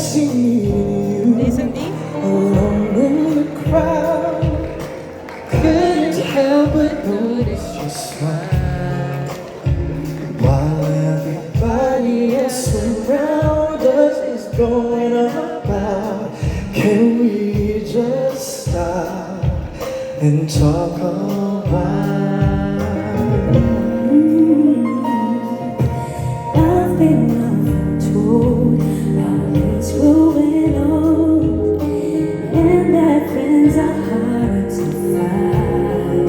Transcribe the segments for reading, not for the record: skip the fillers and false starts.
seen you alone in the crowd. Couldn't help but notice your smile while everybody else around us is going about. Can we just stop and talk a while? I've been often told how it's growing old and that friends are hard to find.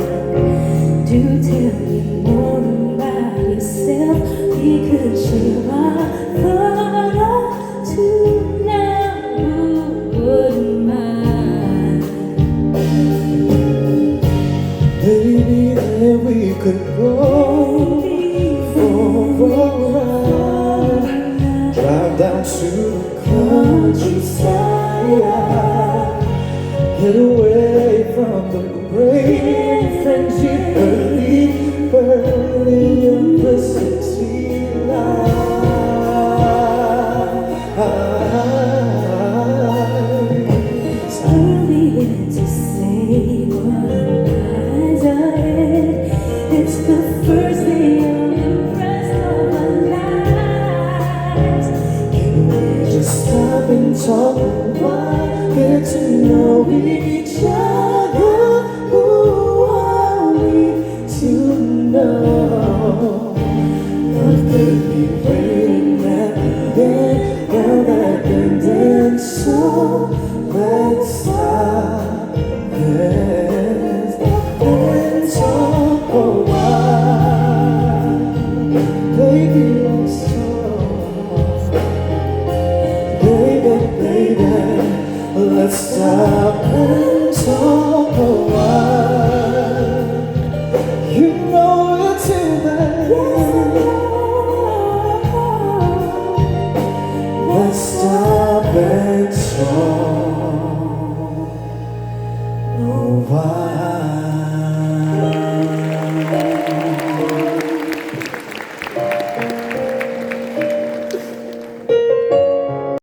Do tell me more about yourself. We could share our thoughts tonight. Who wouldn't mind? Baby, then we could go for a ride. Drive down to the countryside. Get away from the rain, friendship early in the city life. It's early yet to say what lies ahead. It's the first day of the rest of our lives. Can we just stop and talk a while? Get to know each other. Who are we to know? Love could be waiting at the end. Now that end ends, so let's stop and talk a while. Baby, let's talk. Baby, baby, let's stop and talk a while. You know it's in there. Let's stop and talk a while.